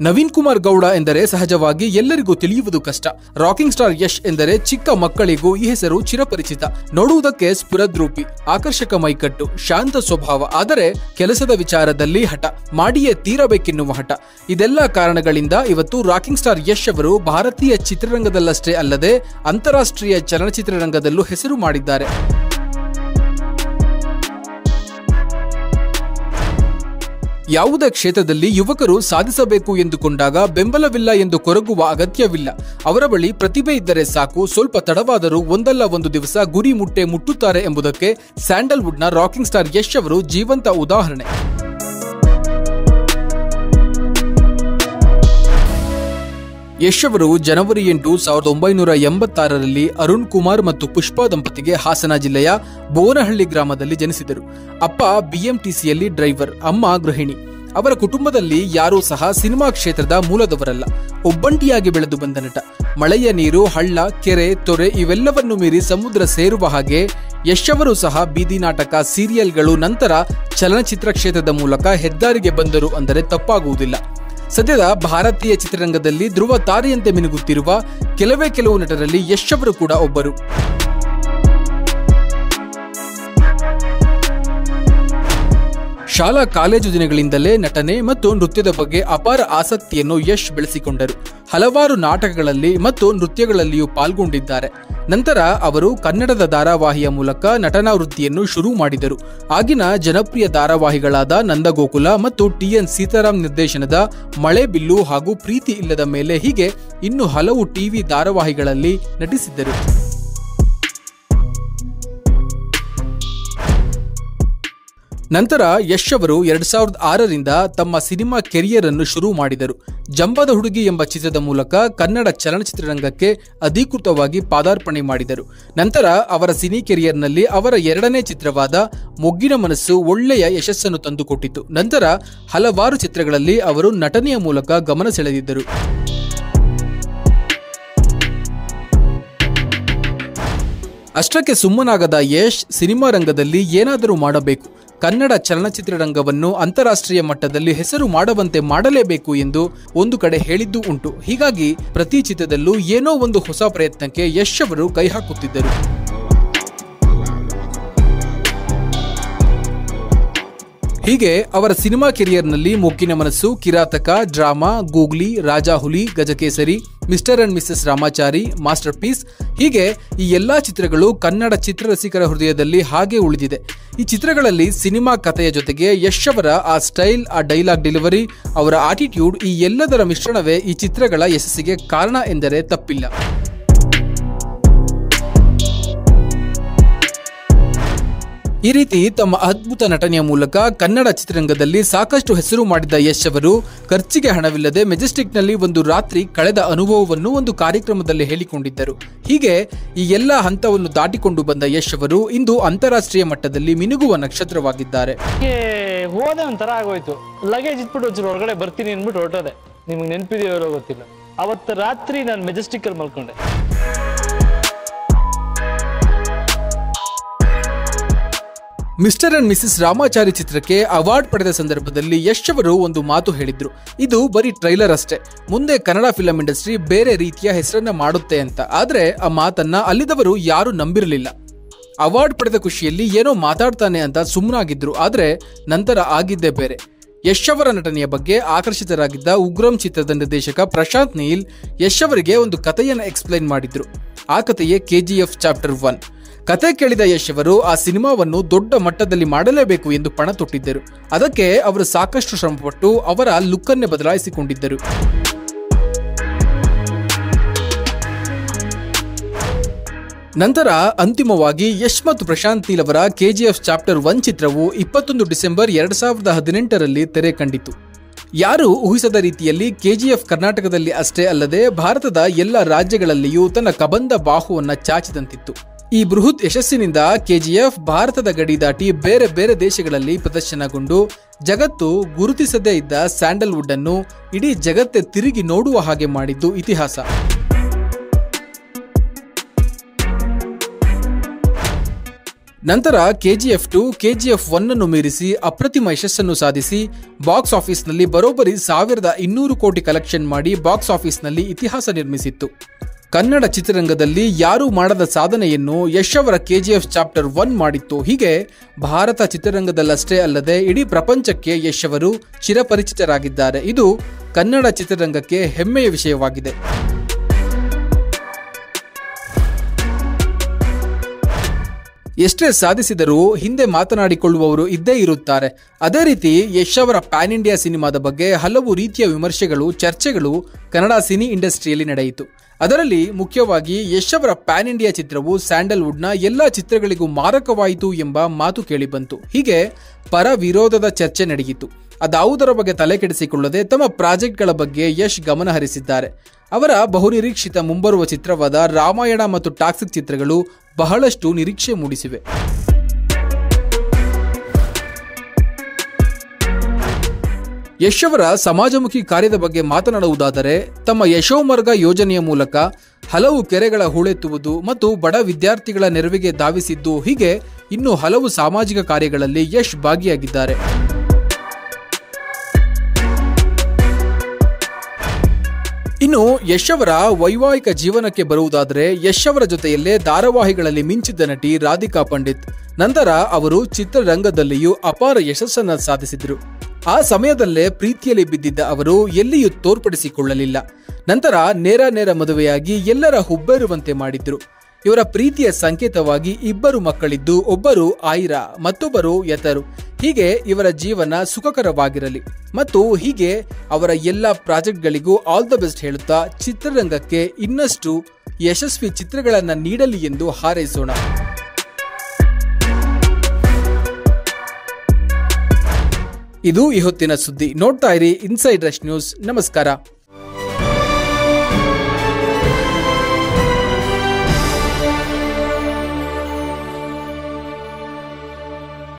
ನವೀನ್ ಕುಮಾರ್ ಗೌಡ ಎಂದರೆ ಸಹಜವಾಗಿ ಎಲ್ಲರಿಗೂ ತಿಳಿಯುವುದು ಕಷ್ಟ. ರಾಕಿಂಗ್ ಸ್ಟಾರ್ ಯಶ್ ಎಂದರೆ ಚಿಕ್ಕ ಮಕ್ಕಳಿಗೂ ಈ ಹೆಸರು ಚಿರಪರಿಚಿತ. ನೋಡುವುದಕ್ಕೆ ಸ್ಫುರದ್ರೂಪಿ, ಆಕರ್ಷಕ ಮೈಕಟ್ಟು, ಶಾಂತ ಸ್ವಭಾವ, ಆದರೆ ಕೆಲಸದ ವಿಚಾರದಲ್ಲಿ ಹಠ, ಮಾಡಿಯೇ ತೀರಬೇಕೆನ್ನುವ ಹಠ. ಇದೆಲ್ಲ ಕಾರಣಗಳಿಂದ ಇವತ್ತು ರಾಕಿಂಗ್ ಸ್ಟಾರ್ ಯಶ್ ಅವರು ಭಾರತೀಯ ಚಿತ್ರರಂಗದಲ್ಲಷ್ಟೇ ಅಲ್ಲದೆ ಅಂತಾರಾಷ್ಟ್ರೀಯ ಚಲನಚಿತ್ರರಂಗದಲ್ಲೂ ಹೆಸರು ಮಾಡಿದ್ದಾರೆ. ಯಾವುದೇ ಕ್ಷೇತ್ರದಲ್ಲಿ ಯುವಕರು ಸಾಧಿಸಬೇಕು ಎಂದುಕೊಂಡಾಗ ಬೆಂಬಲವಿಲ್ಲ ಎಂದು ಕೊರಗುವ ಅಗತ್ಯವಿಲ್ಲ. ಅವರ ಬಳಿ ಪ್ರತಿಭೆ ಇದ್ದರೆ ಸಾಕು, ಸ್ವಲ್ಪ ತಡವಾದರೂ ಒಂದಲ್ಲ ಒಂದು ದಿವಸ ಗುರಿ ಮುಟ್ಟುತ್ತಾರೆ ಎಂಬುದಕ್ಕೆ ಸ್ಯಾಂಡಲ್ವುಡ್ನ ರಾಕಿಂಗ್ ಸ್ಟಾರ್ ಯಶ್ ಅವರು ಜೀವಂತ ಉದಾಹರಣೆ. ಯಶ್ ಅವರು ಜನವರಿ 8, 1986ರಲ್ಲಿ ಅರುಣ್ ಕುಮಾರ್ ಮತ್ತು ಪುಷ್ಪಾ ದಂಪತಿಗೆ ಹಾಸನ ಜಿಲ್ಲೆಯ ಬೋನಹಳ್ಳಿ ಗ್ರಾಮದಲ್ಲಿ ಜನಿಸಿದರು. ಅಪ್ಪ ಬಿಎಂಟಿಸಿಯಲ್ಲಿ ಡ್ರೈವರ್, ಅಮ್ಮ ಗೃಹಿಣಿ. ಅವರ ಕುಟುಂಬದಲ್ಲಿ ಯಾರೂ ಸಹ ಸಿನಿಮಾ ಕ್ಷೇತ್ರದ ಮೂಲದವರಲ್ಲ. ಒಬ್ಬಂಟಿಯಾಗಿ ಬೆಳೆದು ಬಂದ ನಟ. ಮಳೆಯ ನೀರು, ಹಳ್ಳ, ಕೆರೆ, ತೊರೆ ಇವೆಲ್ಲವನ್ನು ಮೀರಿ ಸಮುದ್ರ ಸೇರುವ ಹಾಗೆ ಯಶ್ ಅವರು ಸಹ ಬೀದಿ ನಾಟಕ, ಸೀರಿಯಲ್ಗಳು, ನಂತರ ಚಲನಚಿತ್ರ ಕ್ಷೇತ್ರದ ಮೂಲಕ ಹೆದ್ದಾರಿಗೆ ಬಂದರು ಅಂದರೆ ತಪ್ಪಾಗುವುದಿಲ್ಲ. ಸದ್ಯದ ಭಾರತೀಯ ಚಿತ್ರರಂಗದಲ್ಲಿ ಧ್ರುವ ತಾರೆಯಂತೆ ಮಿನುಗುತ್ತಿರುವ ಕೆಲವು ನಟರಲ್ಲಿ ಯಶ್ ಅವರು ಕೂಡ ಒಬ್ಬರು. ಶಾಲಾ ಕಾಲೇಜು ದಿನಗಳಿಂದಲೇ ನಟನೆ ಮತ್ತು ನೃತ್ಯದ ಬಗ್ಗೆ ಅಪಾರ ಆಸಕ್ತಿಯನ್ನು ಯಶ್ ಬೆಳೆಸಿಕೊಂಡರು. ಹಲವಾರು ನಾಟಕಗಳಲ್ಲಿ ಮತ್ತು ನೃತ್ಯಗಳಲ್ಲಿಯೂ ಪಾಲ್ಗೊಂಡಿದ್ದಾರೆ. ನಂತರ ಅವರು ಕನ್ನಡದ ಧಾರಾವಾಹಿಯ ಮೂಲಕ ನಟನಾ ವೃತ್ತಿಯನ್ನು ಶುರು ಮಾಡಿದರು. ಆಗಿನ ಜನಪ್ರಿಯ ಧಾರಾವಾಹಿಗಳಾದ ನಂದಗೋಕುಲ ಮತ್ತು TN ಸೀತಾರಾಮ್ ನಿರ್ದೇಶನದ ಮಳೆ ಬಿಲ್ಲು ಹಾಗೂ ಪ್ರೀತಿ ಇಲ್ಲದ ಮೇಲೆ ಹೀಗೆ ಇನ್ನು ಹಲವು ಟಿವಿ ಧಾರಾವಾಹಿಗಳಲ್ಲಿ ನಟಿಸಿದ್ದರು. ನಂತರ ಯಶ್ ಅವರು 2006ರಿಂದ ತಮ್ಮ ಸಿನಿಮಾ ಕೆರಿಯರ್ ಅನ್ನು ಶುರು ಮಾಡಿದರು. ಜಂಬದ ಹುಡುಗಿ ಎಂಬ ಚಿತ್ರದ ಮೂಲಕ ಕನ್ನಡ ಚಲನಚಿತ್ರರಂಗಕ್ಕೆ ಅಧಿಕೃತವಾಗಿ ಪಾದಾರ್ಪಣೆ ಮಾಡಿದರು. ನಂತರ ಅವರ ಸಿನಿ ಕೆರಿಯರ್ನಲ್ಲಿ ಅವರ 2ನೇ ಚಿತ್ರವಾದ ಮೊಗ್ಗಿನ ಮನಸ್ಸು ಒಳ್ಳೆಯ ಯಶಸ್ಸನ್ನು ತಂದುಕೊಟ್ಟಿತು. ನಂತರ ಹಲವಾರು ಚಿತ್ರಗಳಲ್ಲಿ ಅವರು ನಟನೆಯ ಮೂಲಕ ಗಮನ ಸೆಳೆದಿದ್ದರು. ಅಷ್ಟಕ್ಕೆ ಸುಮ್ಮನಾಗದ ಯಶ್ ಸಿನಿಮಾ ರಂಗದಲ್ಲಿ ಏನಾದರೂ ಮಾಡಬೇಕು, ಕನ್ನಡ ಚಲನಚಿತ್ರರಂಗವನ್ನು ಅಂತಾರಾಷ್ಟ್ರೀಯ ಮಟ್ಟದಲ್ಲಿ ಹೆಸರು ಮಾಡುವಂತೆ ಮಾಡಲೇಬೇಕು ಎಂದು ಒಂದು ಕಡೆ ಹೇಳಿದ್ದೂ ಉಂಟು. ಹೀಗಾಗಿ ಪ್ರತಿ ಚಿತ್ರದಲ್ಲೂ ಏನೋ ಒಂದು ಹೊಸ ಪ್ರಯತ್ನಕ್ಕೆ ಯಶ್ ಅವರು ಕೈ ಹಾಕುತ್ತಿದ್ದರು. ಹೀಗೆ ಅವರ ಸಿನಿಮಾ ಕೆರಿಯರ್ನಲ್ಲಿ Moggina Manasu, Kirataka, drama, googly, Rajahuli, Gajakesari, Mr and Mrs Ramachari, masterpiece ಹೀಗೆ ಈ ಎಲ್ಲಾ ಚಿತ್ರಗಳು ಕನ್ನಡ ಚಿತ್ರರಸಿಕರ ಹೃದಯದಲ್ಲಿ ಹಾಗೆ ಉಳಿದಿದೆ. ಈ ಚಿತ್ರಗಳಲ್ಲಿ ಸಿನಿಮಾ ಕಥೆಯ ಜೊತೆಗೆ ಯಶ್ ಅವರ ಆ ಸ್ಟೈಲ್, ಆ ಡೈಲಾಗ್ ಡೆಲಿವರಿ, ಅವರ ಆಟಿಟ್ಯೂಡ್ ಈ ಎಲ್ಲದರ ಮಿಶ್ರಣವೇ ಈ ಚಿತ್ರಗಳ ಯಶಸ್ಸಿಗೆ ಕಾರಣ ಎಂದರೆ ತಪ್ಪಿಲ್ಲ. ಈ ರೀತಿ ತಮ್ಮ ಅದ್ಭುತ ನಟನೆಯ ಮೂಲಕ ಕನ್ನಡ ಚಿತ್ರರಂಗದಲ್ಲಿ ಸಾಕಷ್ಟು ಹೆಸರು ಮಾಡಿದ ಯಶ್ ಅವರು ಖರ್ಚಿಗೆ ಹಣವಿಲ್ಲದೆ ಮೆಜೆಸ್ಟಿಕ್ನಲ್ಲಿ ಒಂದು ರಾತ್ರಿ ಕಳೆದ ಅನುಭವವನ್ನು ಒಂದು ಕಾರ್ಯಕ್ರಮದಲ್ಲಿ ಹೇಳಿಕೊಂಡಿದ್ದರು. ಹೀಗೆ ಈ ಎಲ್ಲ ಹಂತವನ್ನು ದಾಟಿಕೊಂಡು ಬಂದ ಯಶ್ ಅವರು ಇಂದು ಅಂತಾರಾಷ್ಟ್ರೀಯ ಮಟ್ಟದಲ್ಲಿ ಮಿನುಗುವ ನಕ್ಷತ್ರವಾಗಿದ್ದಾರೆ. ಹೋದೆ ಒಂಥರ ಆಗೋಯ್ತು, ಲಗೇಜ್ ಇಟ್ಬಿಟ್ಟು ಒಂಚೂರು ಹೊರಗಡೆ ಬರ್ತೀನಿ ಅಂದ್ಬಿಟ್ಟು ಹೊರಟೋದೆ. ನಿಮ್ಗೆ ನೆನಪಿದೆಯೋ ಗೊತ್ತಿಲ್ಲ, ಅವತ್ತು ರಾತ್ರಿ ನಾನು ಮೆಜೆಸ್ಟಿಕ್ ಅಲ್ಲಿ ಮಲ್ಕೊಂಡೆ. ಮಿಸ್ಟರ್ ಅಂಡ್ ಮಿಸಸ್ ರಾಮಾಚಾರಿ ಚಿತ್ರಕ್ಕೆ ಅವಾರ್ಡ್ ಪಡೆದ ಸಂದರ್ಭದಲ್ಲಿ ಯಶ್ ಅವರು ಒಂದು ಮಾತು ಹೇಳಿದ್ರು. ಇದು ಬರೀ ಟ್ರೈಲರ್ ಅಷ್ಟೇ, ಮುಂದೆ ಕನ್ನಡ ಫಿಲಂ ಇಂಡಸ್ಟ್ರಿ ಬೇರೆ ರೀತಿಯ ಹೆಸರನ್ನ ಮಾಡುತ್ತೆ ಅಂತ. ಆದ್ರೆ ಆ ಮಾತನ್ನ ಅಲ್ಲಿದವರು ಯಾರು ನಂಬಿರಲಿಲ್ಲ. ಅವಾರ್ಡ್ ಪಡೆದ ಖುಷಿಯಲ್ಲಿ ಏನೋ ಮಾತಾಡ್ತಾನೆ ಅಂತ ಸುಮ್ಮನಾಗಿದ್ರು. ಆದ್ರೆ ನಂತರ ಆಗಿದ್ದೇ ಬೇರೆ. ಯಶ್ ಅವರ ನಟನೆಯ ಬಗ್ಗೆ ಆಕರ್ಷಿತರಾಗಿದ್ದ ಉಗ್ರಂ ಚಿತ್ರದ ನಿರ್ದೇಶಕ ಪ್ರಶಾಂತ್ ನೀಲ್ ಯಶ್ ಅವರಿಗೆ ಒಂದು ಕಥೆಯನ್ನು ಎಕ್ಸ್ಪ್ಲೈನ್ ಮಾಡಿದ್ರು. ಆ ಕಥೆಯೇ KGF ಚಾಪ್ಟರ್ 1. ಕತೆ ಕೇಳಿದ ಯಶ್ ಅವರು ಆ ಸಿನಿಮಾವನ್ನು ದೊಡ್ಡ ಮಟ್ಟದಲ್ಲಿ ಮಾಡಲೇಬೇಕು ಎಂದು ಪಣ ತೊಟ್ಟಿದ್ದರು. ಅದಕ್ಕೆ ಅವರು ಸಾಕಷ್ಟು ಶ್ರಮಪಟ್ಟು ಅವರ ಲುಕ್ ಅನ್ನೇ ಬದಲಾಯಿಸಿಕೊಂಡಿದ್ದರು. ನಂತರ ಅಂತಿಮವಾಗಿ ಯಶ್ ಮತ್ತು ಪ್ರಶಾಂತ್ ನೀಲ್ ಅವರ KGF ಚಾಪ್ಟರ್ 1 ಚಿತ್ರವು 21 ಡಿಸೆಂಬರ್ 2018ರಲ್ಲಿ ತೆರೆ ಕಂಡಿತು. ಯಾರು ಊಹಿಸದ ರೀತಿಯಲ್ಲಿ KGF ಕರ್ನಾಟಕದಲ್ಲಿ ಅಷ್ಟೇ ಅಲ್ಲದೆ ಭಾರತದ ಎಲ್ಲ ರಾಜ್ಯಗಳಲ್ಲಿಯೂ ತನ್ನ ಕಬಂದ ಬಾಹುವನ್ನ ಚಾಚಿದಂತಿತ್ತು. ಈ ಬೃಹತ್ ಯಶಸ್ಸಿನಿಂದ KGF ಭಾರತದ ಗಡಿ ದಾಟಿ ಬೇರೆ ಬೇರೆ ದೇಶಗಳಲ್ಲಿ ಪ್ರದರ್ಶನಗೊಂಡು ಜಗತ್ತು ಗುರುತಿಸದೇ ಇದ್ದ ಸ್ಯಾಂಡಲ್ವುಡ್ ಅನ್ನು ಇಡೀ ಜಗತ್ತೇ ತಿರುಗಿ ನೋಡುವ ಹಾಗೆ ಮಾಡಿದ್ದು ಇತಿಹಾಸ. ನಂತರ KGF 2 KGF 1 ಅನ್ನು ಮೀರಿಸಿ ಅಪ್ರತಿಮ ಯಶಸ್ಸನ್ನು ಸಾಧಿಸಿ ಬಾಕ್ಸ್ ಆಫೀಸ್ನಲ್ಲಿ ಬರೋಬ್ಬರಿ 1200 ಕೋಟಿ ಕಲೆಕ್ಷನ್ ಮಾಡಿ ಬಾಕ್ಸ್ ಆಫೀಸ್ನಲ್ಲಿ ಇತಿಹಾಸ ನಿರ್ಮಿಸಿತ್ತು. ಕನ್ನಡ ಚಿತ್ರರಂಗದಲ್ಲಿ ಯಾರೂ ಮಾಡದ ಸಾಧನೆಯನ್ನು ಯಶ್ ಅವರ KGF ಚಾಪ್ಟರ್ 1 ಮಾಡಿತ್ತು. ಹೀಗೆ ಭಾರತ ಚಿತ್ರರಂಗದಲ್ಲಷ್ಟೇ ಅಲ್ಲದೆ ಇಡೀ ಪ್ರಪಂಚಕ್ಕೆ ಯಶ್ ಅವರು ಚಿರಪರಿಚಿತರಾಗಿದ್ದಾರೆ. ಇದು ಕನ್ನಡ ಚಿತ್ರರಂಗಕ್ಕೆ ಹೆಮ್ಮೆಯ ವಿಷಯವಾಗಿದೆ. ಎಷ್ಟೇ ಸಾಧಿಸಿದರೂ ಹಿಂದೆ ಮಾತನಾಡಿಕೊಳ್ಳುವವರು ಇದ್ದೇ ಇರುತ್ತಾರೆ. ಅದೇ ರೀತಿ ಯಶ್ ಅವರ ಪ್ಯಾನ್ ಇಂಡಿಯಾ ಸಿನಿಮಾದ ಬಗ್ಗೆ ಹಲವು ರೀತಿಯ ವಿಮರ್ಶೆಗಳು, ಚರ್ಚೆಗಳು ಕನ್ನಡ ಸಿನಿ ಇಂಡಸ್ಟ್ರಿಯಲ್ಲಿ ನಡೆಯಿತು. ಅದರಲ್ಲಿ ಮುಖ್ಯವಾಗಿ ಯಶ್ ಅವರ ಪ್ಯಾನ್ ಇಂಡಿಯಾ ಚಿತ್ರವು ಸ್ಯಾಂಡಲ್ವುಡ್ನ ಎಲ್ಲಾ ಚಿತ್ರಗಳಿಗೂ ಮಾರಕವಾಯಿತು ಎಂಬ ಮಾತು ಕೇಳಿಬಂತು. ಹೀಗೆ ಪರ ವಿರೋಧದ ಚರ್ಚೆ ನಡೆಯಿತು. ಅದಾವುದರ ಬಗ್ಗೆ ತಲೆ ಕೆಡಿಸಿಕೊಳ್ಳದೆ ತಮ್ಮ ಪ್ರಾಜೆಕ್ಟ್ಗಳ ಬಗ್ಗೆ ಯಶ್ ಗಮನ ಹರಿಸಿದ್ದಾರೆ. ಅವರ ಬಹುನಿರೀಕ್ಷಿತ ಮುಂಬರುವ ಚಿತ್ರವಾದ ರಾಮಾಯಣ ಮತ್ತು ಟಾಕ್ಸಿಕ್ ಚಿತ್ರಗಳು ಬಹಳಷ್ಟು ನಿರೀಕ್ಷೆ ಮೂಡಿಸಿವೆ. ಯಶ್ ಅವರ ಸಮಾಜಮುಖಿ ಕಾರ್ಯದ ಬಗ್ಗೆ ಮಾತನಾಡುವುದಾದರೆ ತಮ್ಮ ಯಶೋಮರ್ಗ ಯೋಜನೆಯ ಮೂಲಕ ಹಲವು ಕೆರೆಗಳ ಹೂಳೆತ್ತುವುದು ಮತ್ತು ಬಡ ವಿದ್ಯಾರ್ಥಿಗಳ ನೆರವಿಗೆ ಧಾವಿಸಿದ್ದು, ಹೀಗೆ ಇನ್ನೂ ಹಲವು ಸಾಮಾಜಿಕ ಕಾರ್ಯಗಳಲ್ಲಿ ಯಶ್ ಭಾಗಿಯಾಗಿದ್ದಾರೆ. ಇನ್ನು ಯಶ್ ಅವರ ವೈವಾಹಿಕ ಜೀವನಕ್ಕೆ ಬರುವುದಾದರೆ ಯಶ್ ಅವರ ಜೊತೆಯಲ್ಲೇ ಧಾರಾವಾಹಿಗಳಲ್ಲಿ ಮಿಂಚಿದ್ದ ನಟಿ ರಾಧಿಕಾ ಪಂಡಿತ್. ನಂತರ ಅವರು ಚಿತ್ರರಂಗದಲ್ಲಿಯೂ ಅಪಾರ ಯಶಸ್ಸನ್ನು ಸಾಧಿಸಿದರು. ಆ ಸಮಯದಲ್ಲೇ ಪ್ರೀತಿಯಲ್ಲಿ ಬಿದ್ದಿದ್ದ ಅವರು ಎಲ್ಲಿಯೂ ತೋರ್ಪಡಿಸಿಕೊಳ್ಳಲಿಲ್ಲ. ನಂತರ ನೇರ ಮದುವೆಯಾಗಿ ಎಲ್ಲರ ಹುಬ್ಬೇರುವಂತೆ ಮಾಡಿದ್ರು. ಇವರ ಪ್ರೀತಿಯ ಸಂಕೇತವಾಗಿ ಇಬ್ಬರು ಮಕ್ಕಳಿದ್ದು, ಒಬ್ಬರು ಆಯಿರಾ ಮತ್ತೊಬ್ಬರು ಯತರು. ಹೀಗೆ ಇವರ ಜೀವನ ಸುಖಕರವಾಗಿರಲಿ ಮತ್ತು ಹೀಗೆ ಅವರ ಎಲ್ಲ ಪ್ರಾಜೆಕ್ಟ್ಗಳಿಗೂ ಆಲ್ ದ ಬೆಸ್ಟ್ ಹೇಳುತ್ತಾ ಚಿತ್ರರಂಗಕ್ಕೆ ಇನ್ನಷ್ಟು ಯಶಸ್ವಿ ಚಿತ್ರಗಳನ್ನು ನೀಡಲಿ ಎಂದು ಹಾರೈಸೋಣ. ಇದು ಈ ಹೊತ್ತಿನ ಸುದ್ದಿ. ನೋಡ್ತಾ ಇರಿ ಇನ್ಸೈಡ್ ರಶ್ ನ್ಯೂಸ್. ನಮಸ್ಕಾರ.